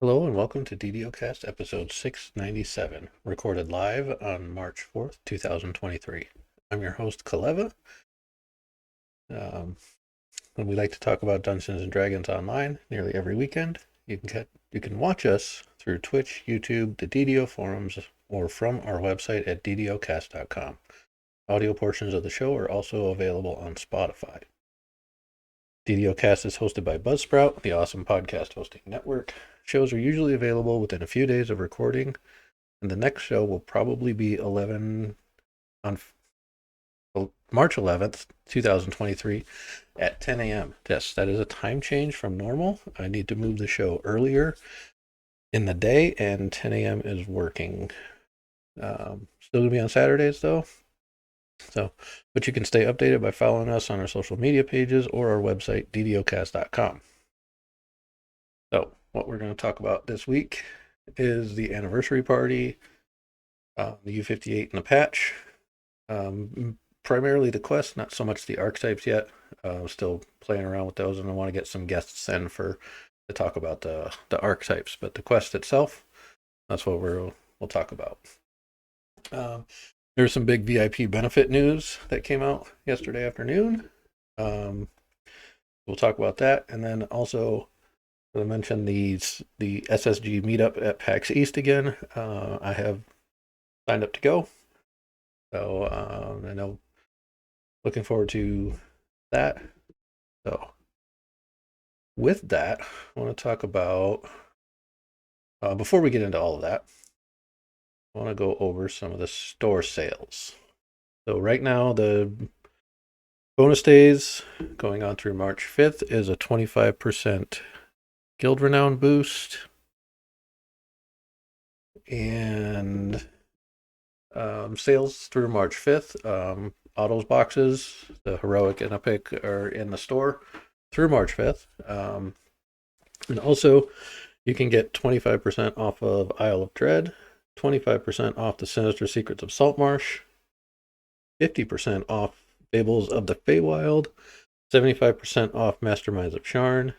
Hello and welcome to DDOCast episode 697, recorded live on March 4th, 2023. I'm your host, Kaleva, and we like to talk about Dungeons and Dragons online nearly every weekend. You can watch us through Twitch, YouTube, the DDO forums, or from our website at DDOcast.com. Audio portions of the show are also available on Spotify. DDOcast is hosted by Buzzsprout, the awesome podcast hosting network. Shows are usually available within a few days of recording, and the next show will probably be 11 on March 11th, 2023 at 10 a.m. Yes, that is a time change from normal. I need to move the show earlier in the day, and 10 a.m. is working. Still going to be on Saturdays, though. But you can stay updated by following us on our social media pages or our website, ddocast.com. So, what we're going to talk about this week is the anniversary party, the U58 and the patch. Primarily the quest, not so much the archetypes yet. Still playing around with those, and I want to get some guests in to talk about the archetypes. But the quest itself, that's what we'll talk about. There's some big VIP benefit news that came out yesterday afternoon. We'll talk about that, and then also I mentioned the SSG meetup at PAX East again. I have signed up to go, so I know, looking forward to that. So with that, I want to talk about, before we get into all of that, I want to go over some of the store sales. So right now, the bonus days going on through March 5th is a 25% guild renown boost. And sales through March 5th, autos boxes, the heroic and epic, are in the store through March 5th. And also, you can get 25% off of Isle of Dread, 25% off the Sinister Secrets of Saltmarsh, 50% off Fables of the Feywild, 75% off Masterminds of Sharn,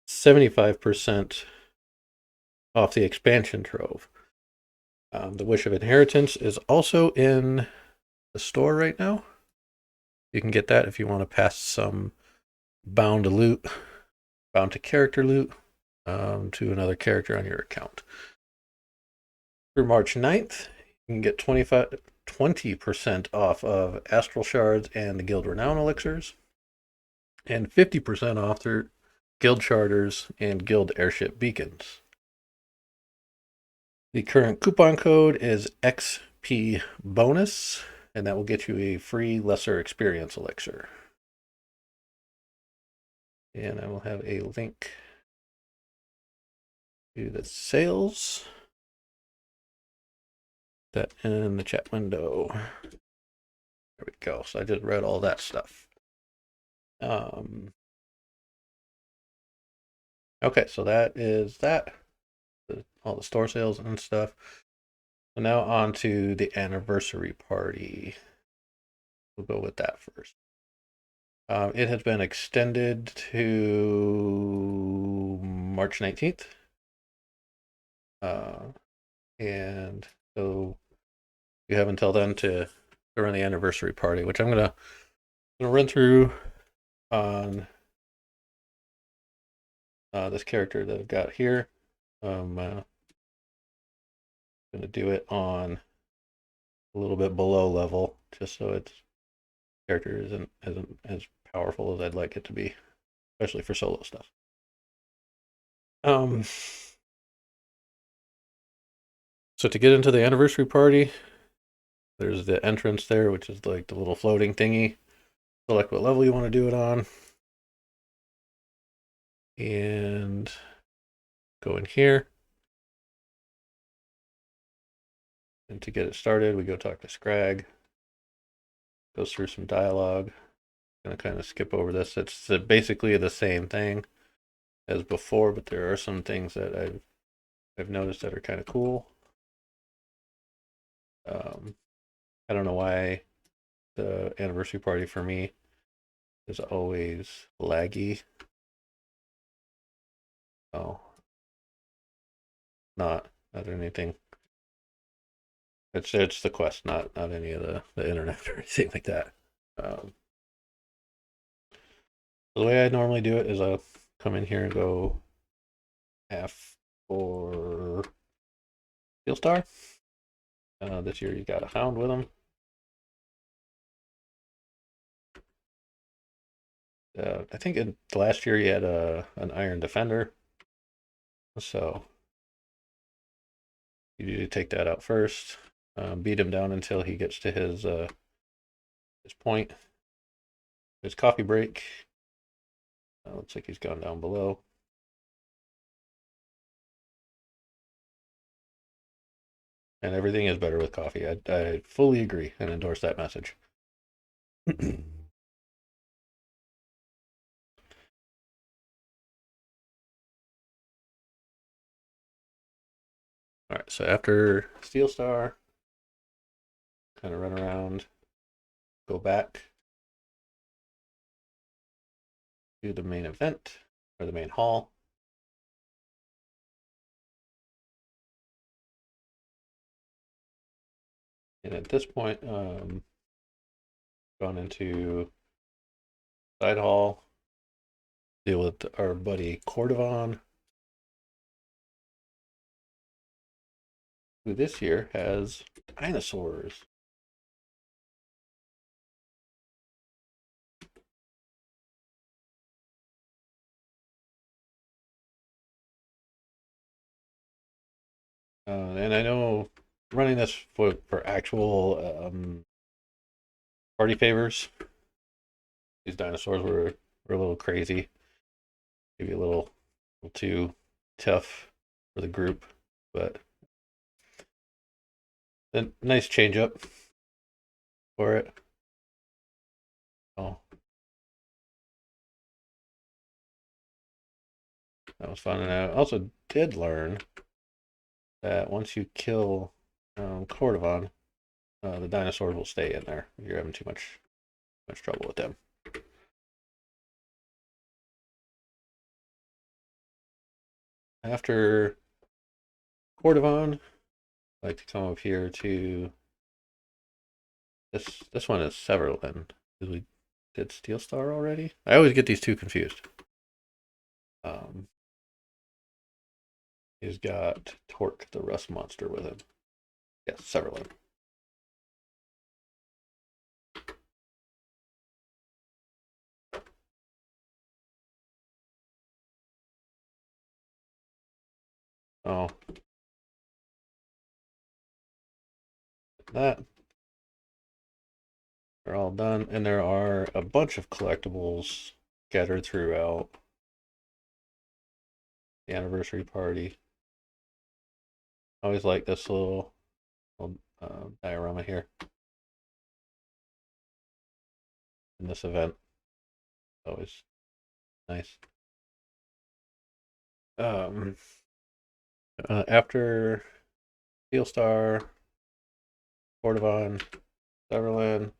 75% off the expansion trove. The Wish of Inheritance is also in the store right now. You can get that if you want to pass some bound to character loot to another character on your account. Through March 9th, you can get 20% off of Astral Shards and the Guild Renown Elixirs, and 50% off their Guild Charters and Guild Airship Beacons. The current coupon code is XP Bonus, and that will get you a free Lesser Experience Elixir. And I will have a link to the sales that in the chat window. There we go. So I just read all that stuff. Okay, so that is that. All the store sales and stuff. So now on to the anniversary party. We'll go with that first. It has been extended to March 19th. And so you have until then to run the anniversary party, which I'm gonna run through on this character that I've got here. Going to do it on a little bit below level, just so its character isn't as powerful as I'd like it to be, especially for solo stuff. So to get into the anniversary party, there's the entrance there, which is like the little floating thingy. Select what level you want to do it on, and go in here. And to get it started, we go talk to Scrag. Goes through some dialogue. Gonna kind of skip over this. It's basically the same thing as before, but there are some things that I've noticed that are kind of cool. I don't know why the anniversary party for me is always laggy. Oh, not anything. It's the quest, not any of the internet or anything like that. Um, the way I normally do it is I'll come in here and go half for Steel Star. This year you got a Hound with him. I think in the last year you had an Iron Defender, so you need to take that out first. Beat him down until he gets to his point. His coffee break. Looks like he's gone down below. And everything is better with coffee. I fully agree and endorse that message. All right, so after Steel Star, kind of run around, go back to the main event or the main hall. And at this point, gone into side hall, deal with our buddy Cordovan, who this year has dinosaurs. And I know running this for actual party favors, these dinosaurs were a little crazy, maybe a little too tough for the group, but a nice change up for it. Oh, that was fun. And I also did learn that once you kill Cordovan, the dinosaurs will stay in there if you're having too much trouble with them. After Cordovan, I like to come up here to this one is Severland. Because we did Steel Star already. I always get these two confused. Um, he's got Torque the Rust Monster with him. Yes, Severland. Oh, that they're all done, and there are a bunch of collectibles scattered throughout the anniversary party. I always like this little diorama here in this event. Always nice. Um, after Steel Star, Cordovan, Severland,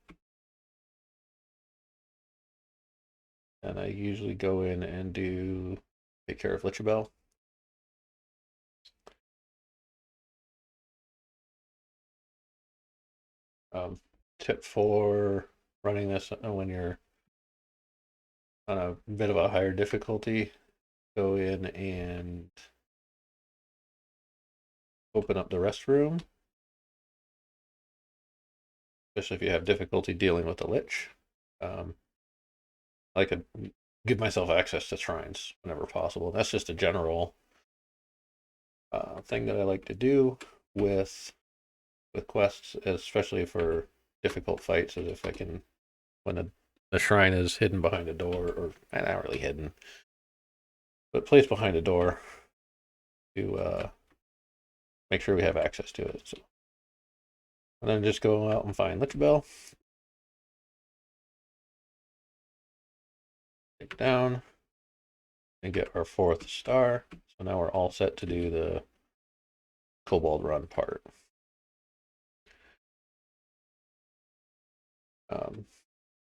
and I usually go in and take care of Lichabelle. Tip for running this when you're on a bit of a higher difficulty, go in and open up the restroom, especially if you have difficulty dealing with the lich. I could give myself access to shrines whenever possible. That's just a general thing that I like to do with quests, especially for difficult fights, is if I can, when the shrine is hidden behind a door, or not really hidden, but placed behind a door, to make sure we have access to it. So, and then just go out and find Lichabelle, take down, and get our 4th star. So now we're all set to do the Kobold Run part.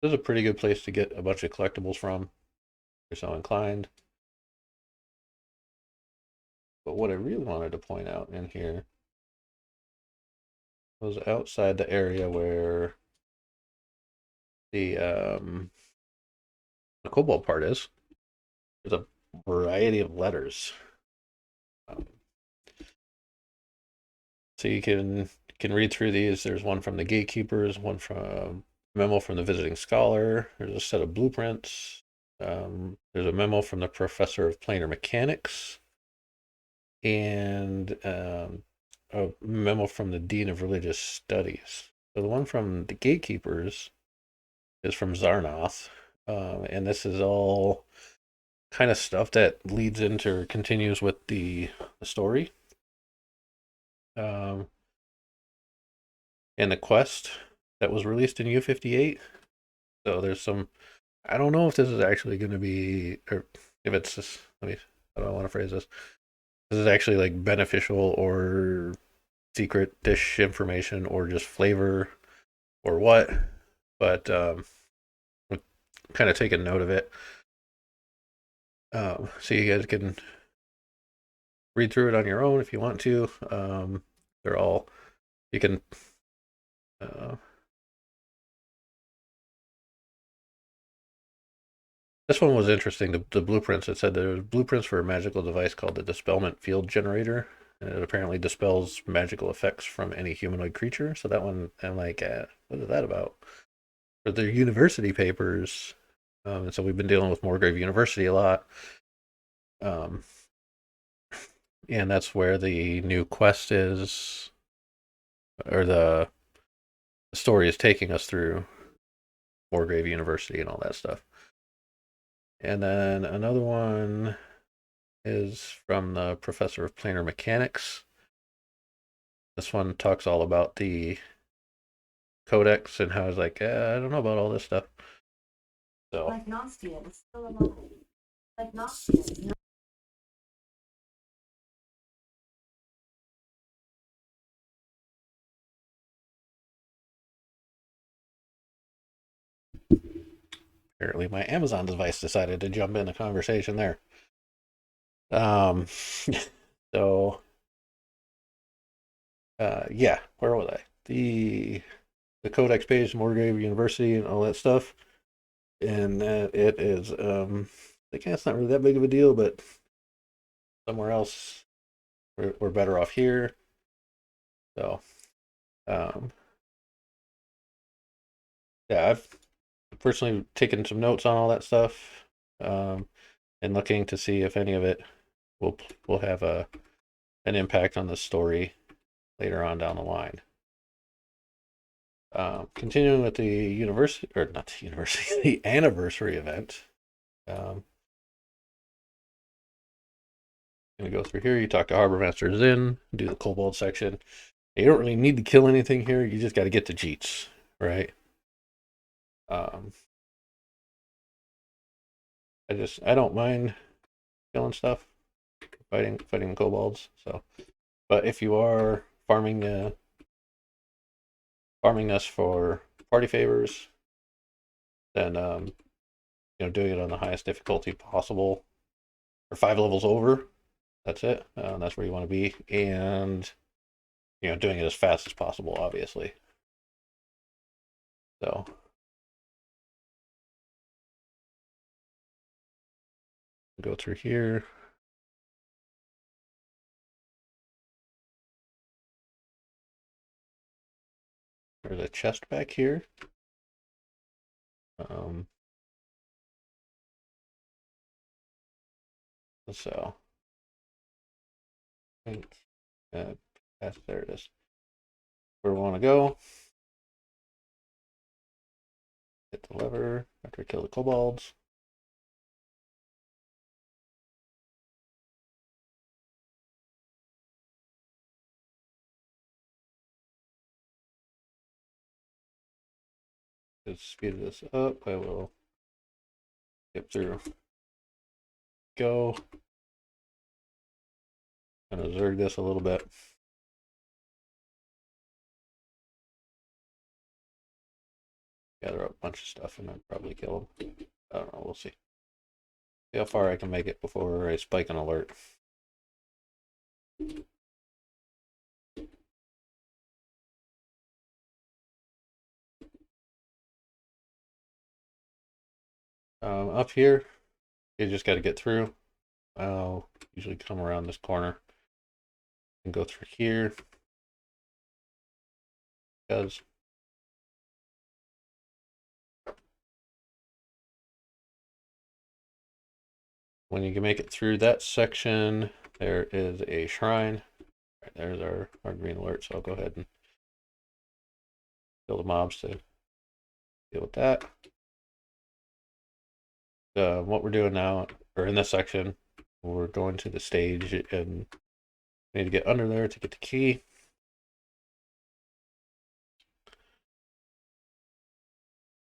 This is a pretty good place to get a bunch of collectibles from, if you're so inclined. But what I really wanted to point out in here was outside the area where the cobalt part is. There's a variety of letters. Um, so you can read through these. There's one from the gatekeepers, one from a memo from the visiting scholar. There's a set of blueprints. There's a memo from the professor of planar mechanics, and a memo from the dean of religious studies. So the one from the gatekeepers is from Zarnoth, and this is all kind of stuff that leads into or continues with the story. Um, and the quest that was released in U58. So there's some. I don't know if this is actually going to be, or if it's just. Let me. I don't want to phrase this. This is actually like beneficial or secret dish information or just flavor or what. But I'm kind of taking note of it. So you guys can read through it on your own if you want to. They're all you can. Uh, This one was interesting. The blueprints. It said there was blueprints for a magical device called the Dispelment Field Generator, and it apparently dispels magical effects from any humanoid creature. So that one, I'm like, what is that about? For their university papers, and so we've been dealing with Morgrave University a lot, um, and that's where the new quest is, or the story is taking us through Morgrave University and all that stuff. And then another one is from the professor of planar mechanics. This one talks all about the codex and how it's like, I don't know about all this stuff. So, like Gnostia is still alive. Like Gnostia is not. Apparently, my Amazon device decided to jump in the conversation there. Um, so, yeah, where was I? The codex page, Morgrave University, and all that stuff. And it is, I guess it's not really that big of a deal, but somewhere else, we're better off here. So, um, yeah, I've personally taken some notes on all that stuff, um, and looking to see if any of it will have an impact on the story later on down the line. Continuing with the university, or not the university, the anniversary event. Um, Gonna go through here. You talk to Harbor Master Zinn, do the Kobold section. You don't really need to kill anything here. You just got to get the cheats, right? Um, I don't mind killing stuff, fighting kobolds. So, but if you are farming us for party favors, then doing it on the highest difficulty possible, or 5 levels over. That's it. That's where you want to be, and doing it as fast as possible, obviously. So go through here. There's a chest back here. Um, so I think there it is. Where we want to go. Hit the lever after we kill the kobolds. To speed this up, I will skip through. Go. Kind of zerg this a little bit. Gather up a bunch of stuff and then probably kill them. I don't know. We'll see. See how far I can make it before I spike an alert. Up here, you just got to get through. I'll usually come around this corner and go through here because when you can make it through that section, there is a shrine. Right, there's our green alert, so I'll go ahead and kill the mobs to deal with that. What we're doing now, or in this section, we're going to the stage and we need to get under there to get the key.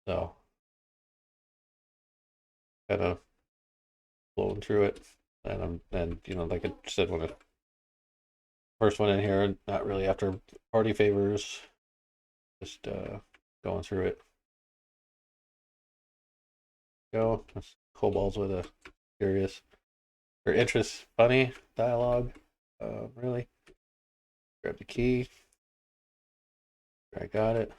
So, kind of blowing through it, and you know, like I said, when I first went in here, not really after party favors, just going through it. Go, kobolds with a curious or interest, funny dialogue. Really, grab the key. I got it.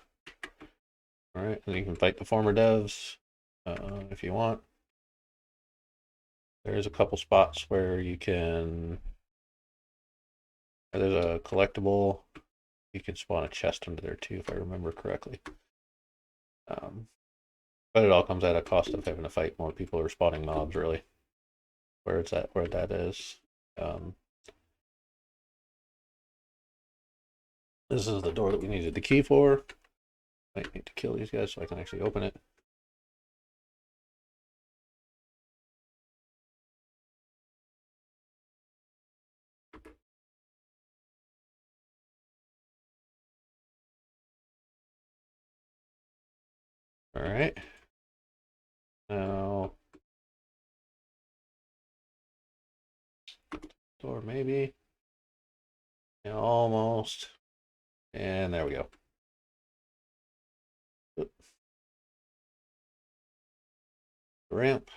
All right, and you can fight the former devs if you want. There's a couple spots where you can. There's a collectible. You can spawn a chest under there too, if I remember correctly. But it all comes at a cost of having to fight more people or spawning mobs, really. Where it's at, where that is. This is the door that we needed the key for. I need to kill these guys so I can actually open it. All right. Now, door maybe. Yeah, almost. And there we go. Oop. Ramp.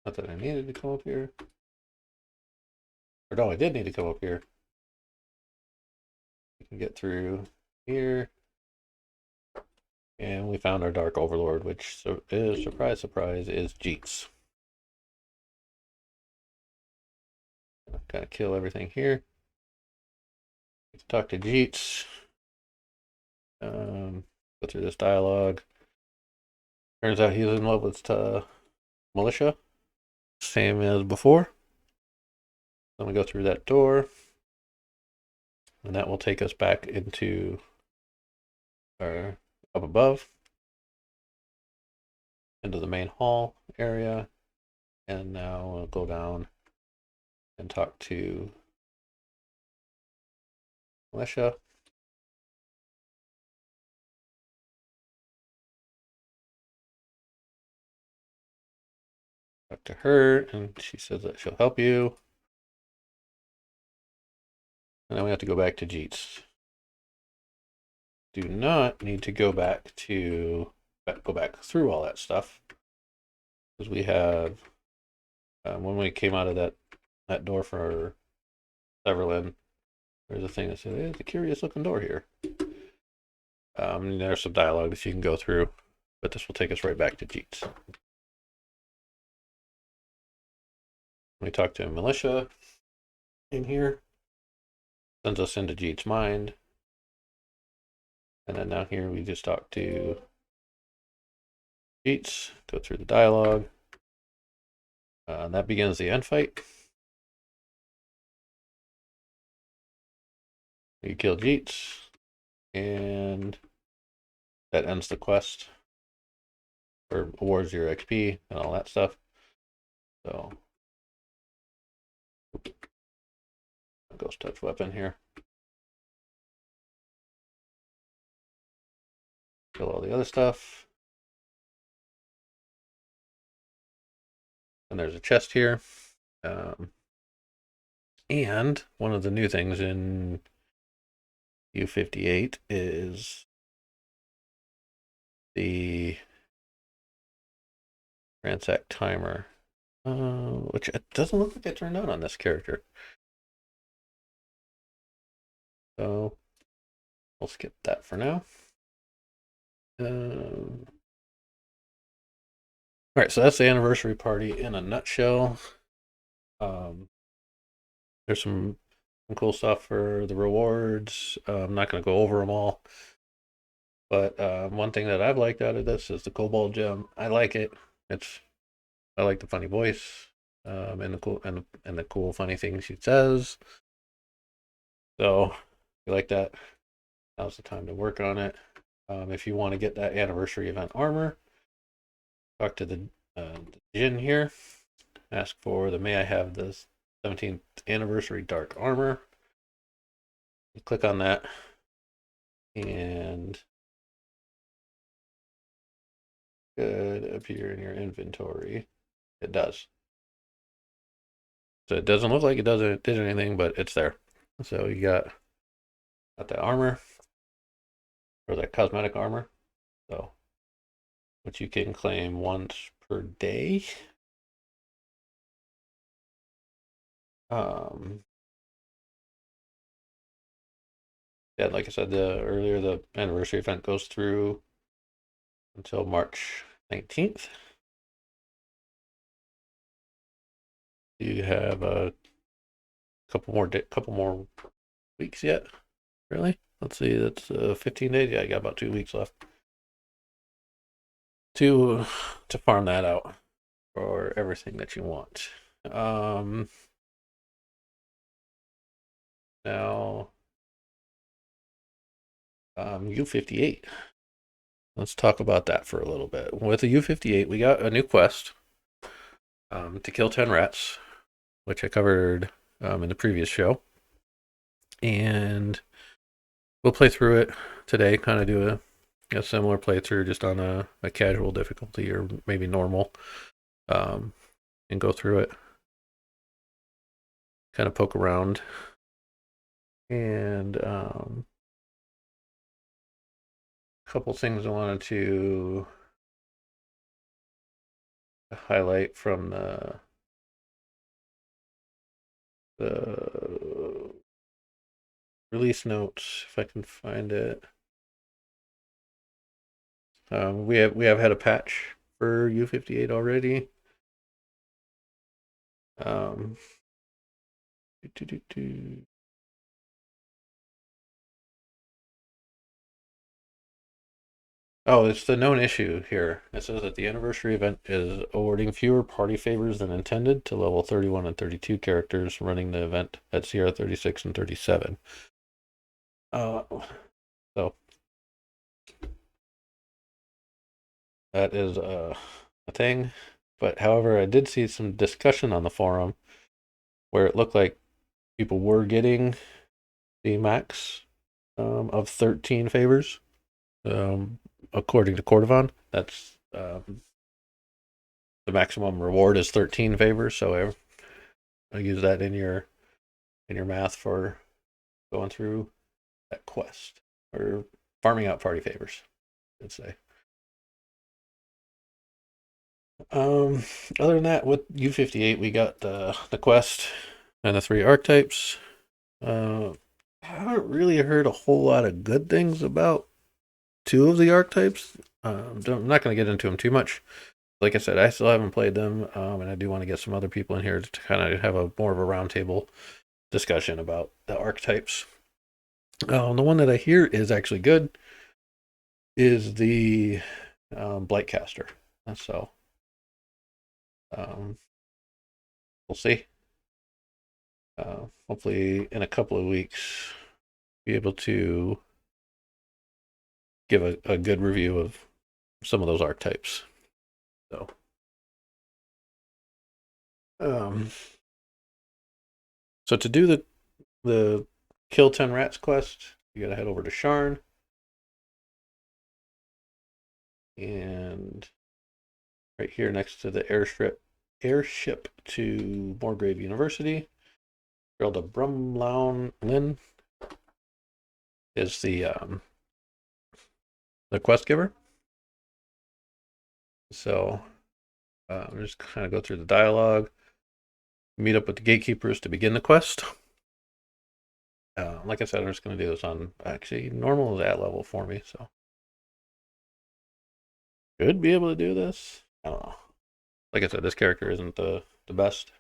Not that I needed to come up here. Or no, I did need to come up here. We can get through here. And we found our Dark Overlord, which is, surprise, surprise, is Jeets. Gotta kill everything here. Talk to Jeets. Go through this dialogue. Turns out he's in love with Militia. Same as before. Then we go through that door. And that will take us back into our up above. Into the main hall area. And now we'll go down and talk to Militia. Talk to her, and she says that she'll help you. And then we have to go back to Jeets. Do not need to go back through all that stuff, because we have when we came out of that door for Severlin, there's a thing that says, hey, it's a curious looking door here. There's some dialogue that you can go through, but this will take us right back to Jeets. We talk to Militia in here, sends us into Jeets' mind. And then down here, we just talk to Jeets, go through the dialogue. That begins the end fight. You kill Jeets, and that ends the quest, or awards your XP and all that stuff. So, ghost touch weapon here. Kill all the other stuff. And there's a chest here. And one of the new things in U58 is the Ransack timer. Which it doesn't look like it turned on this character. So we'll skip that for now. All right, so that's the anniversary party in a nutshell. There's some cool stuff for the rewards. I'm not going to go over them all, but one thing that I've liked out of this is the Cobalt Gem. I like it. I like the funny voice, and the cool and the cool funny things she says. So if you like that, now's the time to work on it. If you want to get that anniversary event armor, talk to the Jin here. Ask for the May I have this 17th anniversary dark armor. You click on that, and it could appear in your inventory. It does. So it doesn't look like it did anything, but it's there. So you got that armor, or that cosmetic armor. So which you can claim once per day. Yeah, like I said earlier, the anniversary event goes through until March 19th. You have a couple more weeks yet. Really? Let's see. That's 15 days. Yeah, I got about 2 weeks left to farm that out for everything that you want. Now, U58. Let's talk about that for a little bit. With the U58, we got a new quest to kill 10 rats, which I covered in the previous show. And we'll play through it today, kind of do a similar playthrough just on a casual difficulty or maybe normal, and go through it, kind of poke around. And a couple things I wanted to highlight from the release notes, if I can find it. We have had a patch for U58 already. Oh, it's the known issue here. It says that the anniversary event is awarding fewer party favors than intended to level 31 and 32 characters running the event at CR 36 and 37. So that is a thing. But however, I did see some discussion on the forum where it looked like people were getting the max of 13 favors. According to Cordovan, that's the maximum reward is 13 favors. So I use that in your math for going through that quest or farming out party favors, I'd say. Other than that, with U58, we got the quest and the 3 archetypes. I haven't really heard a whole lot of good things about 2 of the archetypes. I'm not going to get into them too much. Like I said, I still haven't played them, and I do want to get some other people in here to kind of have more of a roundtable discussion about the archetypes. The one that I hear is actually good is the Blightcaster. So we'll see. Hopefully in a couple of weeks, be able to give a good review of some of those archetypes. So, so to do the kill 10 rats quest, you gotta head over to Sharn, and right here next to the airship to Morgrave University, Geralda Brumlaun Lynn is the quest giver. So Just kind of go through the dialogue, meet up with the gatekeepers to begin the quest. Like I said, I'm just going to do this on, actually, normal is at level for me, so should be able to do this. I don't know. Like I said, this character isn't the best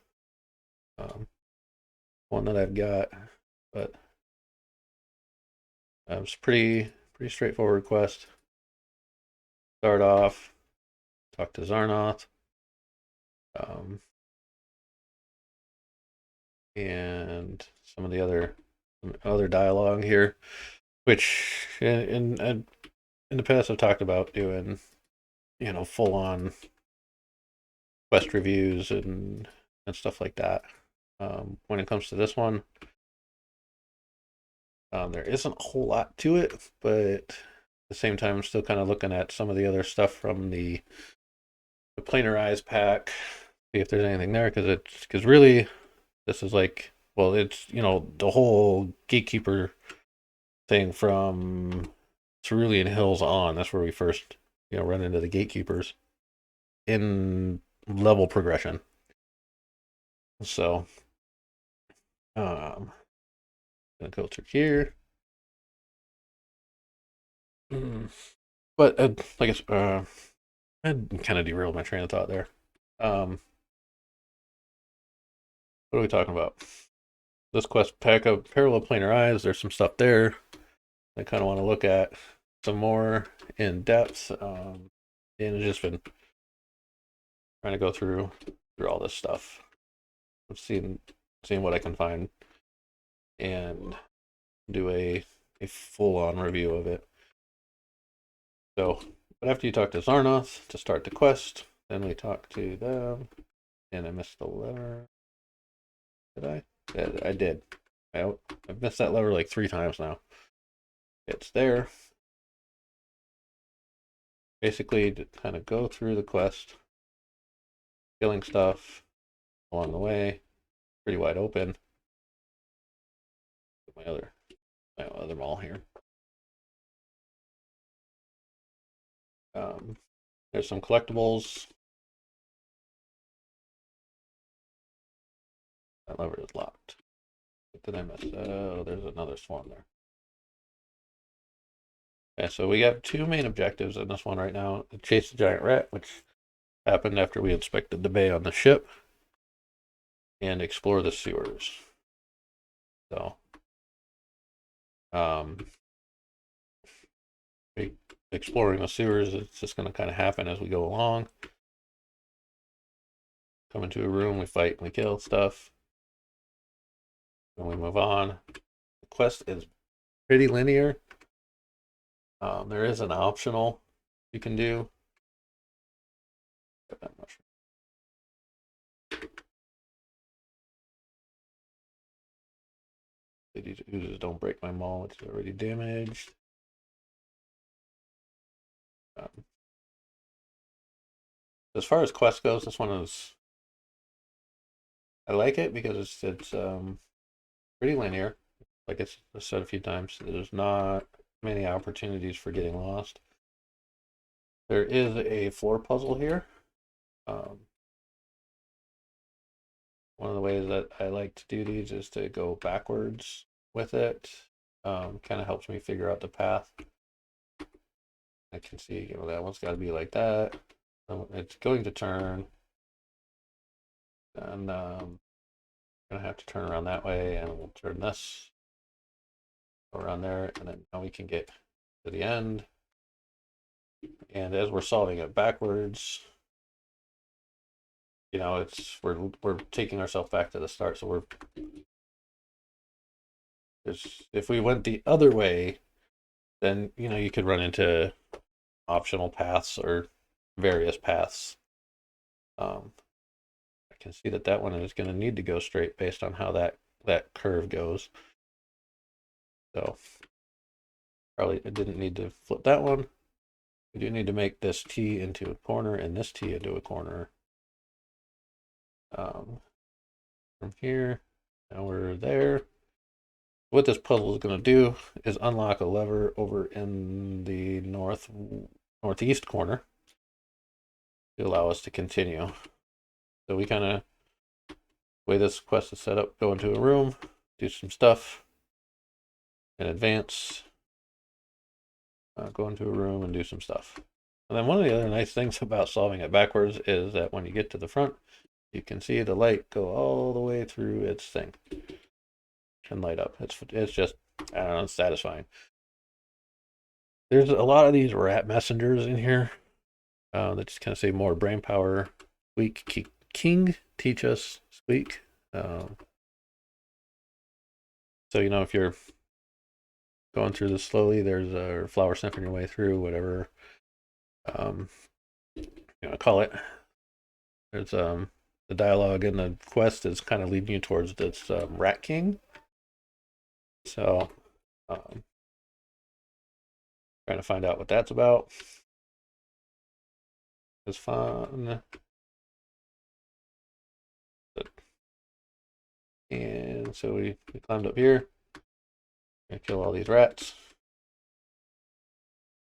one that I've got, but it's pretty straightforward quest. Start off, talk to Zarnoth, um, and some of the other dialogue here, which in the past I've talked about doing, full on quest reviews and stuff like that. When it comes to this one, there isn't a whole lot to it, but at the same time, I'm still kind of looking at some of the other stuff from the Planar Eyes pack, see if there's anything there, because really this is like, well, it's the whole gatekeeper thing from Cerulean Hills on. That's where we first run into the gatekeepers in level progression. So gonna go through here. But I guess I kind of derailed my train of thought there. What are we talking about? This quest pack up Parallel Planar Eyes. There's some stuff there I kind of want to look at some more in depth. And it's just been trying to go through all this stuff. I'm seeing what I can find and do a full on review of it. So, but after you talk to Zarnoth to start the quest, then we talk to them. And I missed the lever. Did I? Yeah, I did. I've missed that lever like 3 times now. It's there. Basically, to kind of go through the quest, killing stuff along the way. Pretty wide open. My other mall here. There's some collectibles. That lever is locked. What did I miss? Oh, there's another swarm there. Okay, so we got 2 main objectives in this one right now. Chase the giant rat, which happened after we inspected the bay on the ship, and explore the sewers. So, exploring the sewers, it's just going to kind of happen as we go along. Come into a room, we fight and we kill stuff. And we move on. The quest is pretty linear. There is an optional you can do. These oozes don't break my maul, it's already damaged. As far as quest goes, this one is, I like it because it's pretty linear. Like I said a few times, there's not many opportunities for getting lost. There is a floor puzzle here. One of the ways that I like to do these is to go backwards with it. Kind of helps me figure out the path. I can see, that one's got to be like that. It's going to turn, and gonna have to turn around that way, and we'll turn this around there, and then now we can get to the end. And as we're solving it backwards, we're taking ourselves back to the start. So if we went the other way, then you could run into optional paths or various paths. I can see that one is going to need to go straight based on how that curve goes. So probably I didn't need to flip that one. We do need to make this T into a corner and this T into a corner. From here, now we're there. What this puzzle is going to do is unlock a lever over in the northeast corner. to allow us to continue. So we kind of, way this quest is set up, go into a room, do some stuff, and advance. Go into a room and do some stuff. And then one of the other nice things about solving it backwards is that when you get to the front, you can see the light go all the way through its thing and light up. It's just, I don't know, it's satisfying. There's a lot of these rat messengers in here that just kind of say more brain power. Squeak King, teach us squeak. So, you know, if you're going through this slowly, there's a flower sniffing your way through, whatever you know, call it. There's the dialogue in the quest is kind of leading you towards this Rat King. So, trying to find out what that's about. It's fun. And so we climbed up here. Gonna kill all these rats.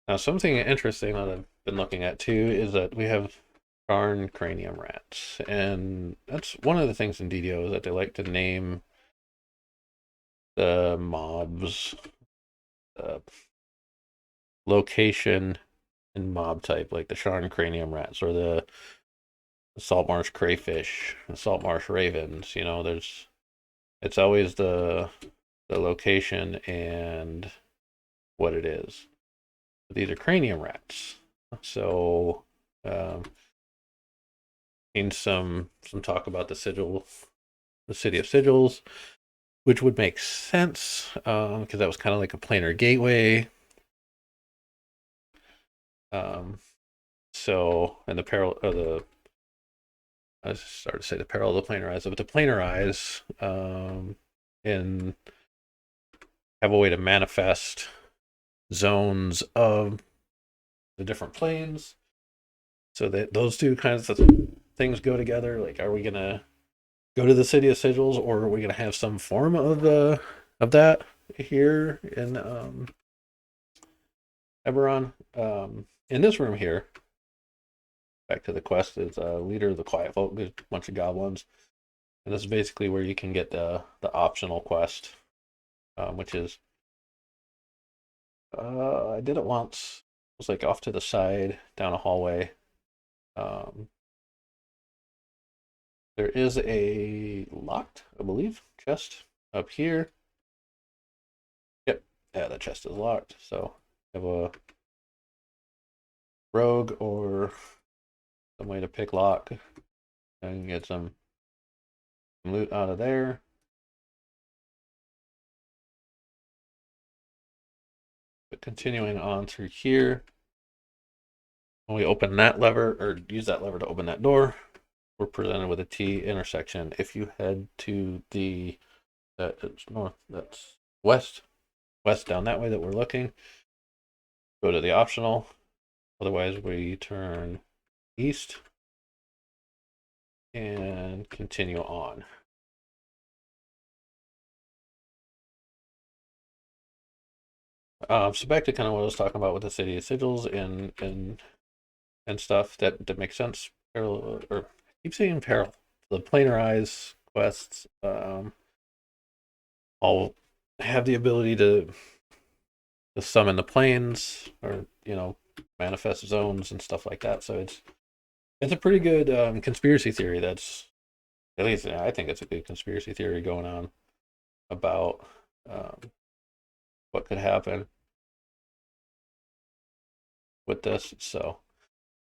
Now, something interesting that I've been looking at too is that we have Charn cranium rats, and that's one of the things in DDO is that they like to name the mobs, location, and mob type, like the Charn cranium rats or the salt marsh crayfish, the salt marsh ravens. You know, it's always the location and what it is. These are cranium rats. So, seen some talk about the sigil, the city of sigils, which would make sense because that was kind of like a planar gateway. So, and the peril of the, I started to say the peril of the planar eyes, but the planar eyes and have a way to manifest zones of the different planes. So that those two kinds of things go together. Like, are we gonna go to the city of sigils, or are we gonna have some form of that here in Eberron? In this room here, back to the quest, is leader of the quiet folk. There's a bunch of goblins, and this is basically where you can get the optional quest, which is I did it once. It was like off to the side down a hallway. There is a locked, I believe, chest up here. Yep, yeah, the chest is locked. So have a rogue or some way to pick lock and get some loot out of there. But continuing on through here, when we open that lever or use that lever to open that door, we're presented with a T intersection. If you head to the that's north, that's west down that way that we're looking, go to the optional. Otherwise, we turn east and continue on. So back to kind of what I was talking about with the city of sigils and stuff that makes sense. Parallel, or I keep saying parallel. The planar eyes quests all have the ability to summon the planes or manifest zones and stuff like that. So it's a pretty good conspiracy theory. That's, at least I think it's a good conspiracy theory going on about what could happen with this. So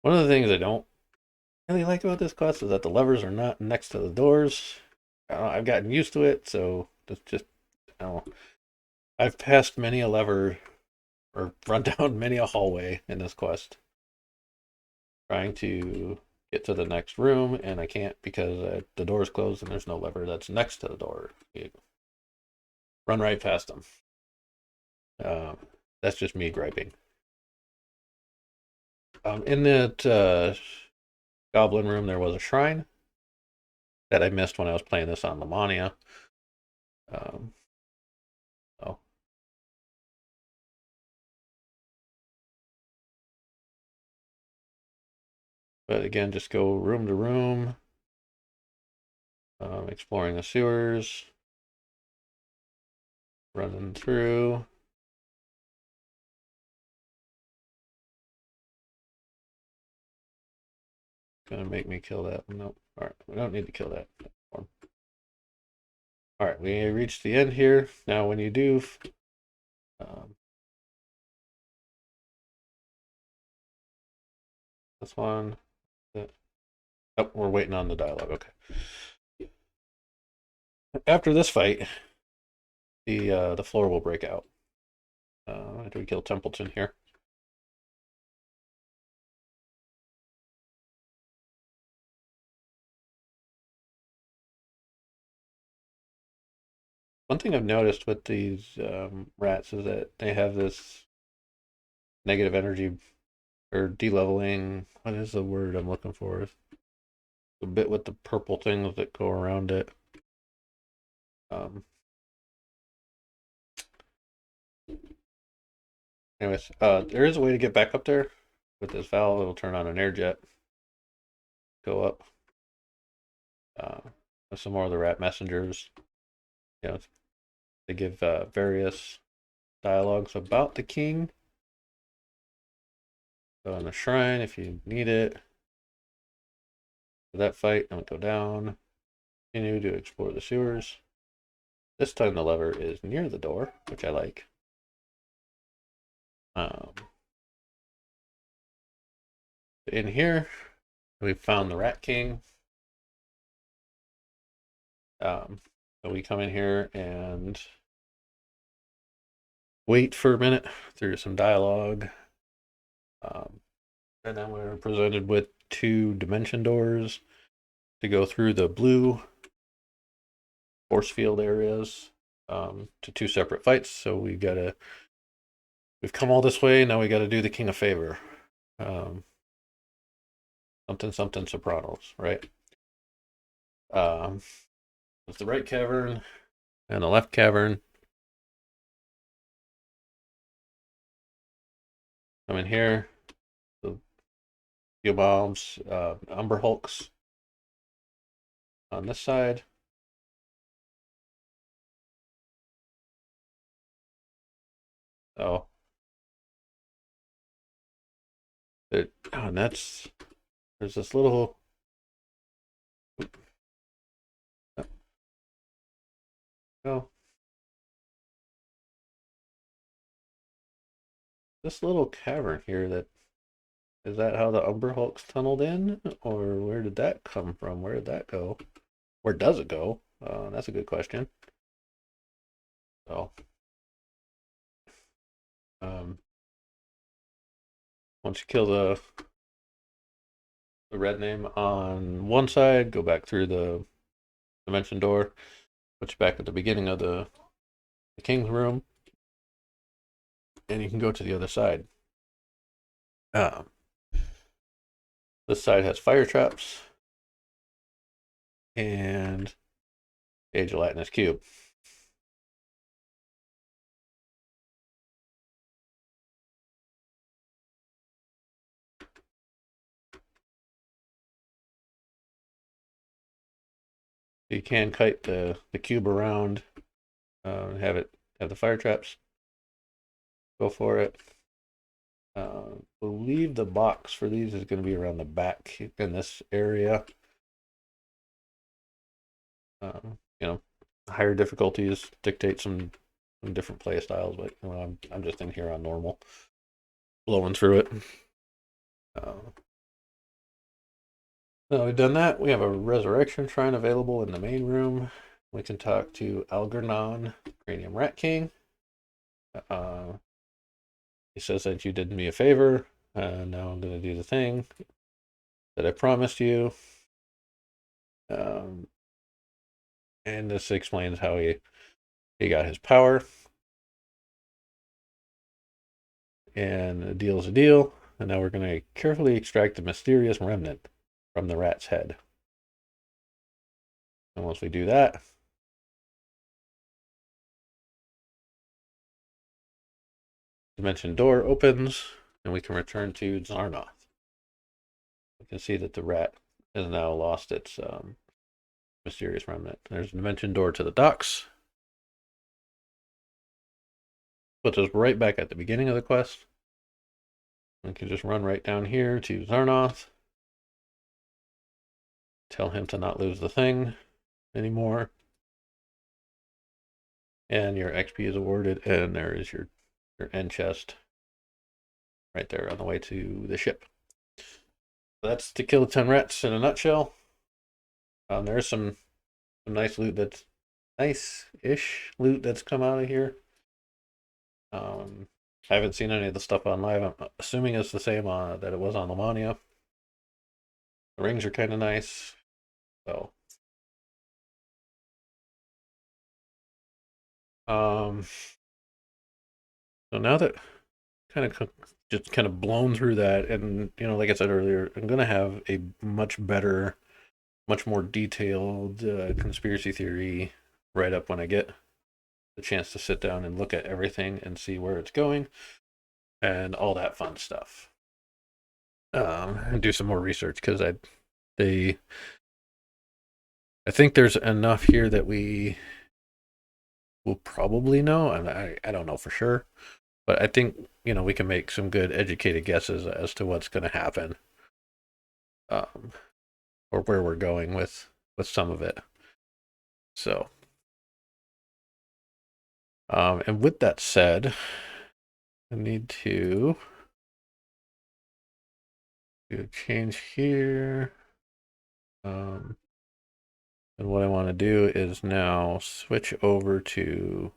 one of the things I don't really like about this quest is that the levers are not next to the doors. I've gotten used to it, so it's just, I've passed many a lever or run down many a hallway in this quest trying to get to the next room, and I can't because the door's closed and there's no lever that's next to the door. You run right past them. That's just me griping. In that goblin room, there was a shrine that I missed when I was playing this on Lamania. So But again, just go room to room, exploring the sewers, running through. Gonna make me kill that. Nope. All right, we don't need to kill that. All right, we reached the end here. Now, when you do, um, this one. Oh, we're waiting on the dialogue. Okay. After this fight, the floor will break out. After we kill Templeton here. One thing I've noticed with these rats is that they have this negative energy or de-leveling. What is the word I'm looking for? The bit with the purple things that go around it. Um, anyways, there is a way to get back up there with this valve. It'll turn on an air jet. Go up. Some more of the rat messengers. You know, they give various dialogues about the king. Go on the shrine if you need it. For that fight, I'm gonna go down. Continue to explore the sewers. This time the lever is near the door, which I like. In here, we found the Rat King. So we come in here and wait for a minute through some dialogue. And then we're presented with 2 dimension doors to go through the blue force field areas to 2 separate fights. So we've come all this way. Now we got to do the King of Favor. Something something Sopranos, right? It's the right cavern and the left cavern. I'm in here. The Steel Bombs, Umber Hulks on this side. Oh, and there's this little. Oh, this little cavern here. Is that how the Umber Hulks tunneled in, or where did that come from? Where did that go? Where does it go? That's a good question. So, um, once you kill the red name on one side, go back through the dimension door, put you back at the beginning of the king's room, and you can go to the other side. Um, this side has fire traps and a gelatinous cube. You can kite the cube around, have the fire traps. Go for it. Believe the box for these is going to be around the back in this area. You know, higher difficulties dictate some different play styles, but you know, I'm just in here on normal, blowing through it. Now we've done that. We have a resurrection shrine available in the main room. We can talk to Algernon, Cranium Rat King. He says that you did me a favor, and now I'm going to do the thing that I promised you. And this explains how he got his power. And a deal's a deal. And now we're going to carefully extract the mysterious remnant from the rat's head. And once we do that, dimension door opens, and we can return to Zarnoth. can see that the rat has now lost its mysterious remnant. There's a dimension door to the docks. Puts us right back at the beginning of the quest. We can just run right down here to Zarnoth. Tell him to not lose the thing anymore. And your XP is awarded, and there is your end chest right there on the way to the ship. That's to kill the 10 rats in a nutshell. There's some nice loot that's nice-ish loot that's come out of here. I haven't seen any of the stuff on live. I'm assuming it's the same that it was on Lamania. The rings are kind of nice. So, so now that just kind of blown through that, and like I said earlier, I'm gonna have a much better, much more detailed conspiracy theory write up when I get the chance to sit down and look at everything and see where it's going and all that fun stuff. And do some more research, because I think there's enough here that we will probably know, and I don't know for sure, but I think we can make some good educated guesses as to what's going to happen, or where we're going with some of it. So, and with that said, I need to do a change here. And what I want to do is now switch over to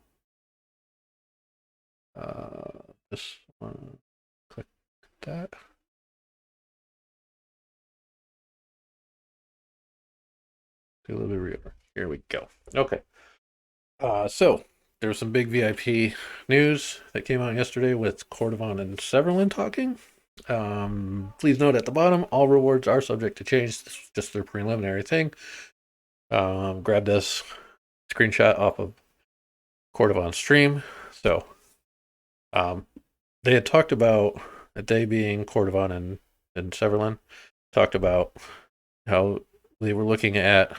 this one. Click that. Do a little bit of reorder. Here we go. Okay. So there was some big VIP news that came out yesterday with Cordovon and Severlin talking. Please note at the bottom, all rewards are subject to change. This is just their preliminary thing. Grab this screenshot off of Cordovon's stream. So, they had talked about, they being Cordovon and Severlin, talked about how they were looking at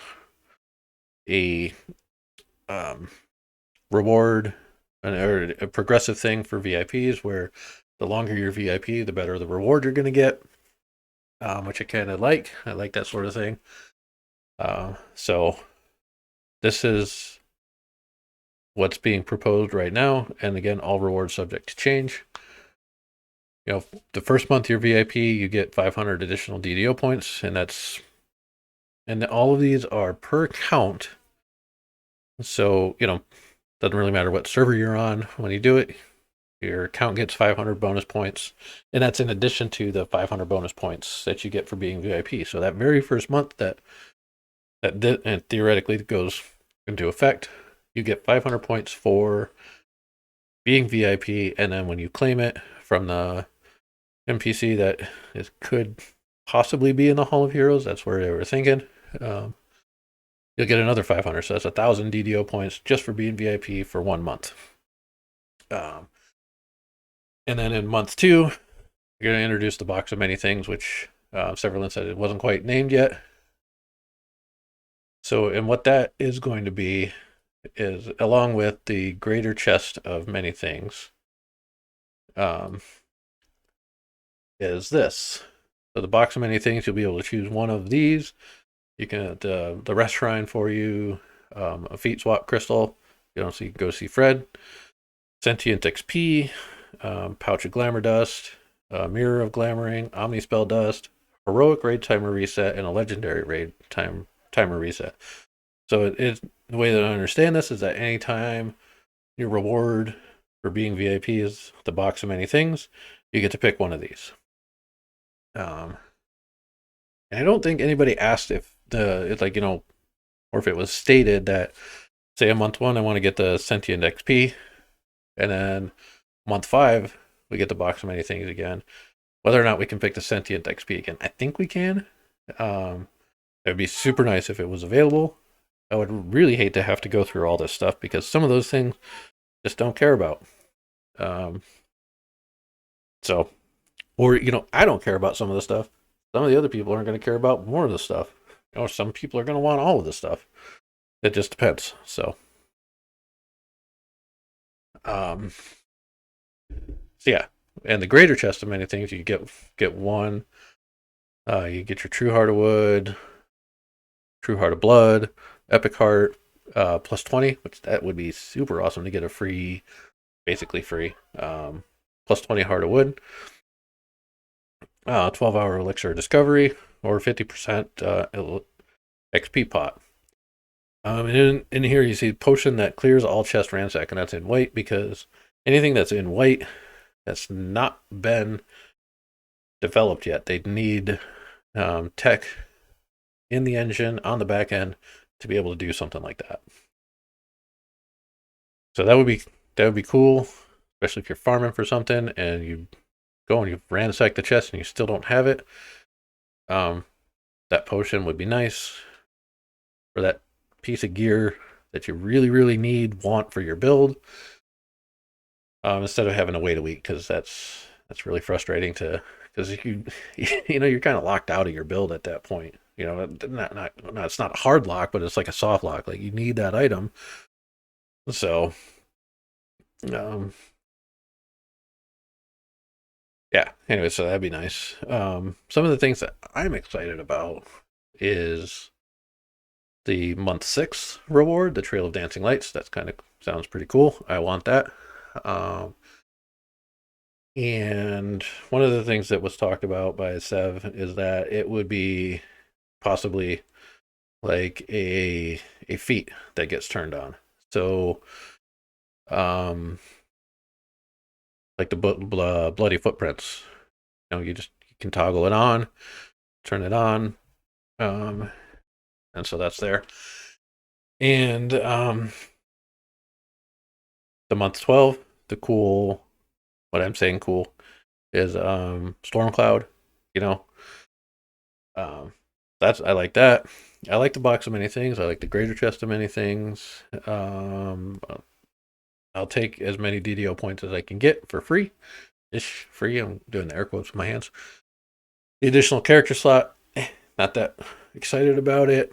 a reward or a progressive thing for VIPs, where the longer your VIP, the better the reward you're going to get, which I kind of like. I like that sort of thing. So this is what's being proposed right now, and again, all rewards subject to change. The first month you're VIP, you get 500 additional DDO points, and all of these are per account. So, doesn't really matter what server you're on when you do it. Your account gets 500 bonus points, and that's in addition to the 500 bonus points that you get for being VIP. So that very first month that theoretically goes into effect, you get 500 points for being VIP, and then when you claim it from the NPC that could possibly be in the Hall of Heroes, that's where they were thinking, you'll get another 500. So that's 1,000 DDO points just for being VIP for 1 month. And then in month 2, you're going to introduce the box of many things, which Severlin said it wasn't quite named yet. So, and what that is going to be is, along with the greater chest of many things, is this. So the box of many things, you'll be able to choose one of these. You can the rest shrine for you, a feat swap crystal, so you can go see Fred, sentient XP, pouch of glamour dust, mirror of glamoring, omni spell dust, heroic raid timer reset, and a legendary raid timer reset. So the way that I understand this is that anytime your reward for being VIP is the box of many things, you get to pick one of these. And I don't think anybody asked if it's like, or if it was stated that, say, in month 1 I want to get the sentient XP, and then month 5 we get the box of many things again. Whether or not we can pick the sentient XP again, I think we can. It would be super nice if it was available. I would really hate to have to go through all this stuff, because some of those things just don't care about. So, or I don't care about some of the stuff. Some of the other people aren't going to care about more of the stuff. Some people are going to want all of the stuff. It just depends. Um, so yeah, and the greater chest of many things, you get one. You get your True Heart of Wood, True Heart of Blood, Epic Heart, plus 20, which that would be super awesome to get a free, basically free, plus 20 Heart of Wood, 12-hour Elixir of Discovery, or 50% XP pot. And in here you see potion that clears all chest ransack, and that's in white because anything that's in white that's not been developed yet, they need tech in the engine on the back end to be able to do something like that. So that would be cool, especially if you're farming for something and you go and you ransack the chest and you still don't have it. That potion would be nice for that piece of gear that you really, really want for your build. Instead of having to wait a week, because that's really frustrating because you're kind of locked out of your build at that point. Not it's not a hard lock, but it's like a soft lock. Like you need that item. So, yeah. Anyway, so that'd be nice. Some of the things that I'm excited about is the month 6 reward, the Trail of Dancing Lights. That's kind of sounds pretty cool. I want that. And one of the things that was talked about by Sev is that it would be possibly like a feat that gets turned on. So, like the bloody footprints. You can toggle it on, turn it on, and so that's there. And the month 12, the cool, what I'm saying cool, is Storm Cloud. That's I like that. I like the box of many things. I like the greater chest of many things. I'll take as many DDO points as I can get for free. Ish free. I'm doing the air quotes with my hands. The additional character slot, not that excited about it.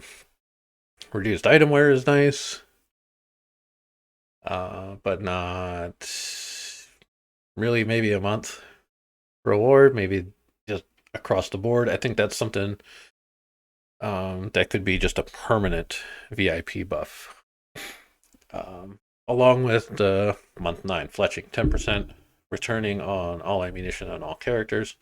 Reduced item wear is nice, but not really. Maybe a month reward, maybe just across the board. I think that's something that could be just a permanent VIP buff. Along with the month 9 fletching, 10% returning on all ammunition on all characters.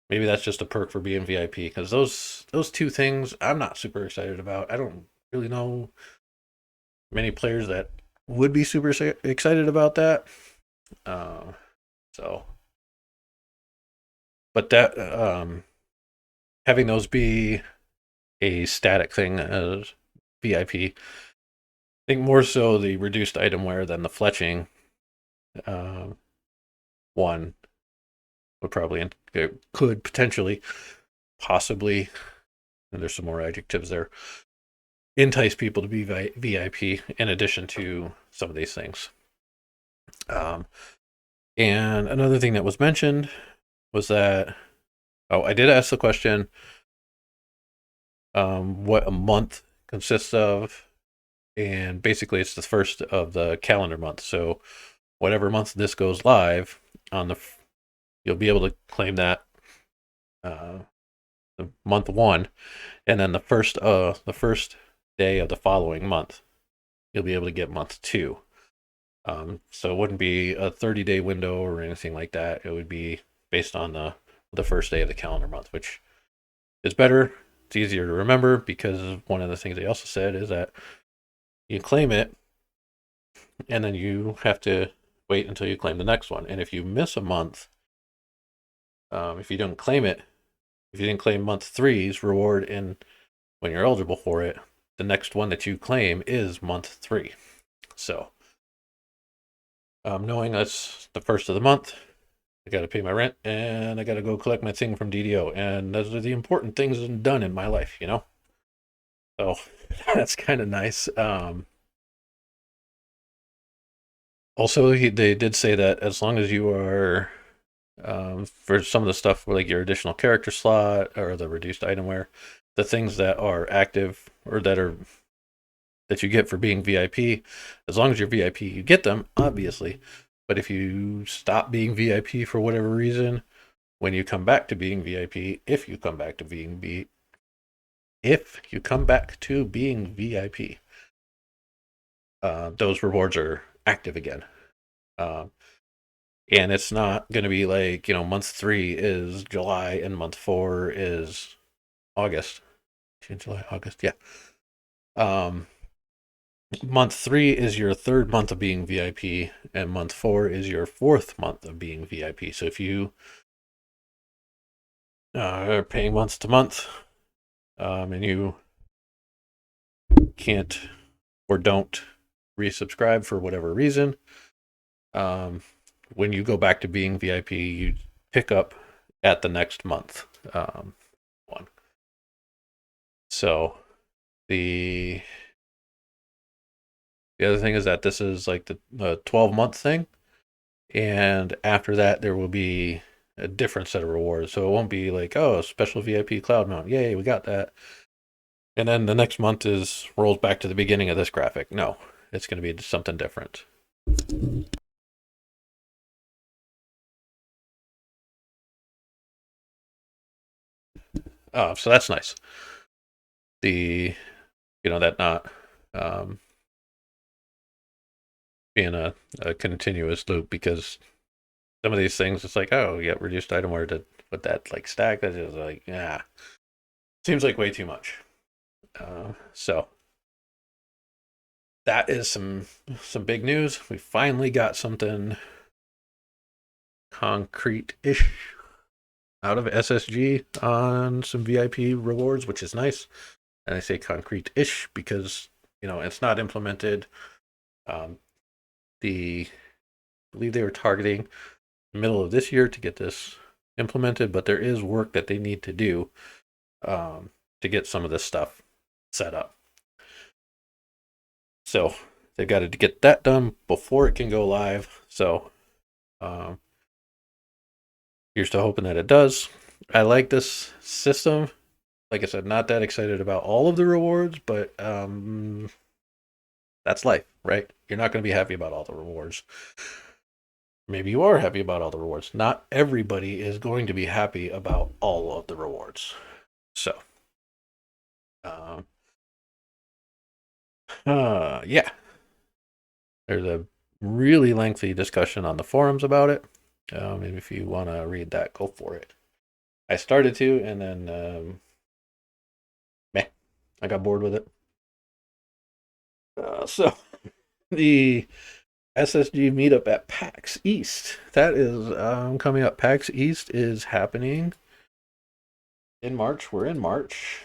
Maybe that's just a perk for being VIP, because those two things I'm not super excited about. I don't really know many players that would be super excited about that. So, but that having those be a static thing as VIP, I think more so the reduced item wear than the fletching one would probably could potentially, possibly, and there's some more adjectives there, entice people to be VIP in addition to some of these things. And another thing that was mentioned was that, I did ask the question, what a month consists of, and basically it's the first of the calendar month. So whatever month this goes live on you'll be able to claim that the month 1, and then the first day of the following month you'll be able to get month 2. So it wouldn't be a 30-day window or anything like that. It would be based on the first day of the calendar month, which is better. It's easier to remember, because one of the things they also said is that you claim it and then you have to wait until you claim the next one. And if you miss a month, if you don't claim it, if you didn't claim month 3's reward when you're eligible for it, the next one that you claim is month 3. So, knowing that's the first of the month, I got to pay my rent and I got to go collect my thing from DDO. And those are the important things done in my life, So that's kind of nice. Also, they did say that as long as you are For some of the stuff like your additional character slot or the reduced itemware, the things that are active or that you get for being VIP, as long as you're VIP, you get them, obviously. But if you stop being VIP for whatever reason, when you come back to being VIP, if you come back to being VIP, those rewards are active again. And it's not going to be like, month 3 is July and month 4 is August. June, July, August, yeah. Month 3 is your 3rd month of being VIP, and month 4 is your 4th month of being VIP. So if you are paying month to month, and you can't or don't resubscribe for whatever reason, when you go back to being VIP, you pick up at the next month one. So the other thing is that this is like the 12-month thing, and after that there will be a different set of rewards. So it won't be like, oh, special VIP cloud mount, yay, we got that. And then the next month rolls back to the beginning of this graphic. No, it's going to be something different. So that's nice. That not being a continuous loop, because some of these things, it's like, oh, you got reduced itemware to put that like stack. That is like, yeah, seems like way too much. So that is some big news. We finally got something concrete-ish out of SSG on some VIP rewards, which is nice. And I say concrete-ish because it's not implemented. I believe they were targeting the middle of this year to get this implemented, but there is work that they need to do to get some of this stuff set up. So they've got to get that done before it can go live. So here's to hoping that it does. I like this system. Like I said, not that excited about all of the rewards, but that's life, right? You're not going to be happy about all the rewards. Maybe you are happy about all the rewards. Not everybody is going to be happy about all of the rewards. So, yeah. There's a really lengthy discussion on the forums about it. And if you want to read that, go for it. I started to, and then I got bored with it. So the SSG meetup at PAX East, that is coming up. PAX East is happening in March. We're in March.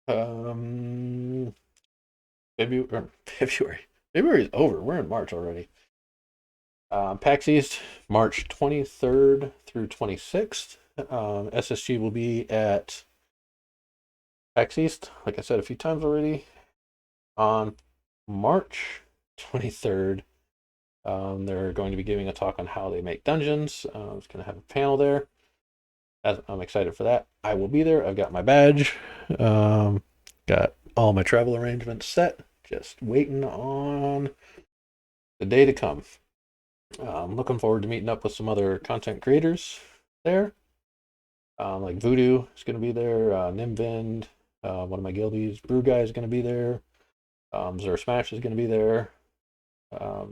February. February is over. We're in March already. PAX East, March 23rd through 26th. SSG will be at PAX East, like I said a few times already, on March 23rd. They're going to be giving a talk on how they make dungeons. I was going to have a panel there. I'm excited for that. I will be there. I've got my badge. Got all my travel arrangements set. Just waiting on the day to come. I'm looking forward to meeting up with some other content creators there. Like Voodoo is going to be there. Nimvind, one of my guildies, Brew Guy is going to be there. Zero Smash is going to be there.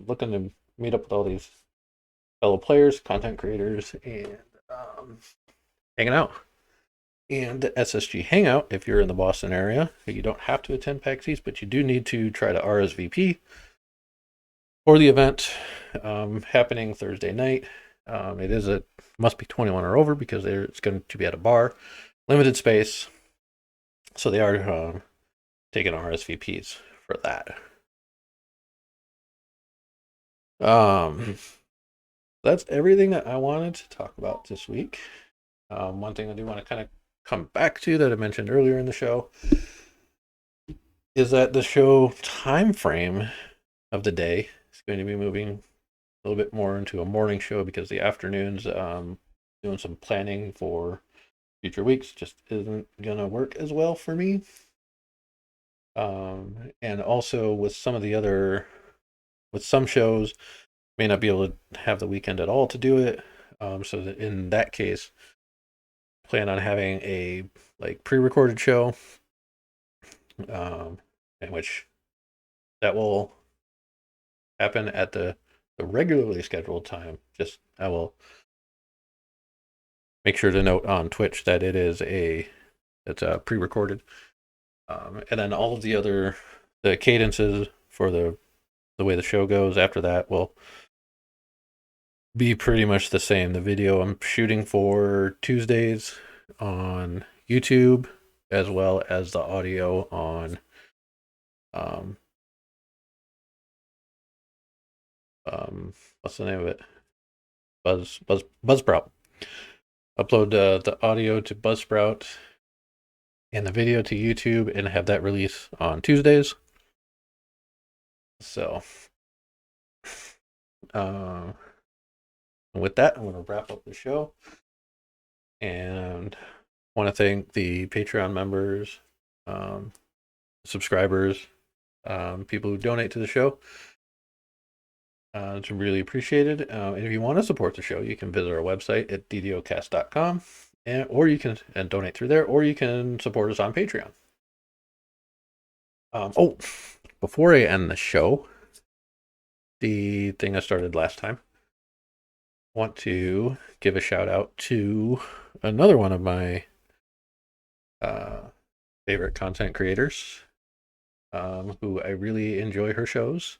Looking to meet up with all these fellow players, content creators, and hanging out. And the SSG Hangout, if you're in the Boston area, you don't have to attend PAX East, but you do need to try to RSVP for the event happening Thursday night. It must be 21 or over because it's going to be at a bar, limited space, so they are taking RSVPs for that. That's everything that I wanted to talk about this week. One thing I do want to kind of come back to that I mentioned earlier in the show is that the show time frame of the day is going to be moving a little bit more into a morning show because the afternoons doing some planning for future weeks just isn't gonna work as well for me. And also with some of the other, with some shows, may not be able to have the weekend at all to do it. So that in that case, plan on having a like pre-recorded show, in which that will happen at the regularly scheduled time. Just I will make sure to note on Twitch that it's pre-recorded, and then all of the cadences for the way the show goes after that will be pretty much the same. The video I'm shooting for Tuesdays on YouTube, as well as the audio on um what's the name of it? Buzzsprout. Upload the audio to Buzzsprout and the video to YouTube, and have that release on Tuesdays. So, with that, I'm going to wrap up the show, and want to thank the Patreon members, subscribers, people who donate to the show. It's really appreciated. And if you want to support the show, you can visit our website at DDOCast.com, or you can donate through there, or you can support us on Patreon. Before I end the show, the thing I started last time, I want to give a shout out to another one of my favorite content creators, who I really enjoy her shows.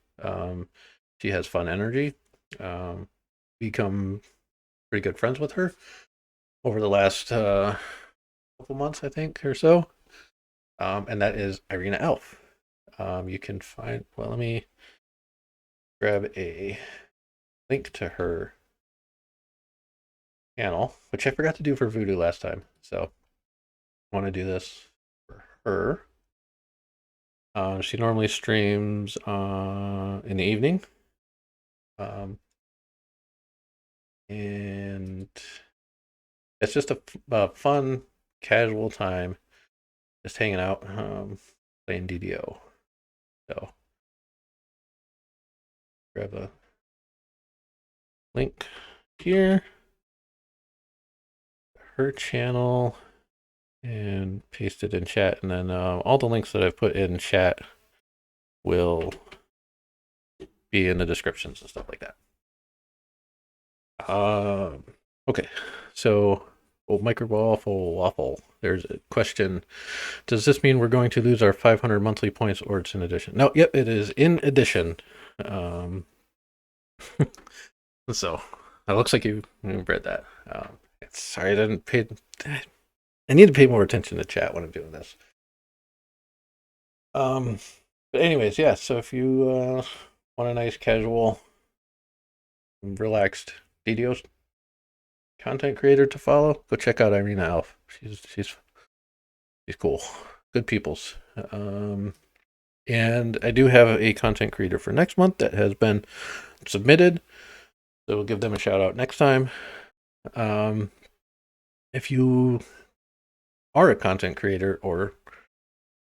She has fun energy. Become pretty good friends with her over the last couple months, I think, or so. And that is Irina Elf. You can find, well, let me grab a link to her channel, which I forgot to do for Voodoo last time. So I want to do this for her. She normally streams in the evening. And it's just a fun, casual time, just hanging out, playing DDO. So grab a link here, her channel, and paste it in chat. And then all the links that I've put in chat will be in the descriptions and stuff like that. Okay, so Waffle. There's a question. Does this mean we're going to lose our 500 monthly points, or it's in addition? No, yep, it is in addition. So it looks like you read that. Sorry, I didn't pay. I need to pay more attention to chat when I'm doing this. But anyways, yeah. So if you want a nice, casual, relaxed DDO content creator to follow, go check out Irina Elf. She's cool. Good peoples. And I do have a content creator for next month that has been submitted, so we'll give them a shout out next time. If you are a content creator or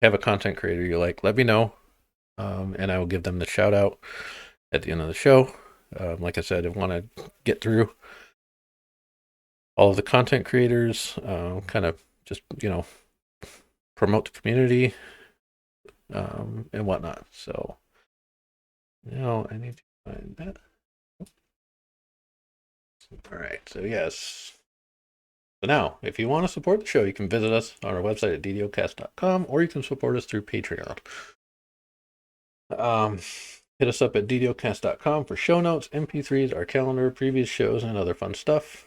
have a content creator you like, let me know, and I will give them the shout out at the end of the show. Like I said, I want to get through all of the content creators, kind of just, promote the community, and whatnot. So now I need to find that. All right. So yes. So now, if you want to support the show, you can visit us on our website at DDOcast.com, or you can support us through Patreon. Hit us up at DDOcast.com for show notes, MP3s, our calendar, previous shows, and other fun stuff.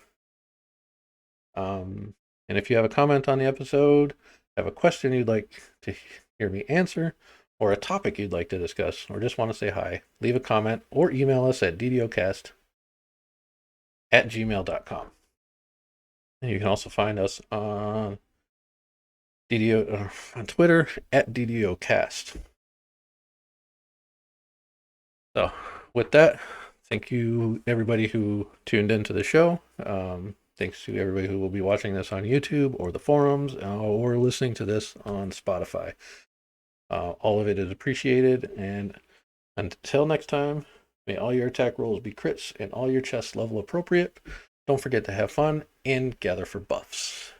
And if you have a comment on the episode, have a question you'd like to hear me answer, or a topic you'd like to discuss, or just want to say hi, leave a comment or email us at ddocast@gmail.com. And you can also find us on DDO on Twitter at DDOcast. So with that, thank you everybody who tuned into the show. Thanks to everybody who will be watching this on YouTube or the forums or listening to this on Spotify. All of it is appreciated. And until next time, may all your attack rolls be crits and all your chests level appropriate. Don't forget to have fun and gather for buffs.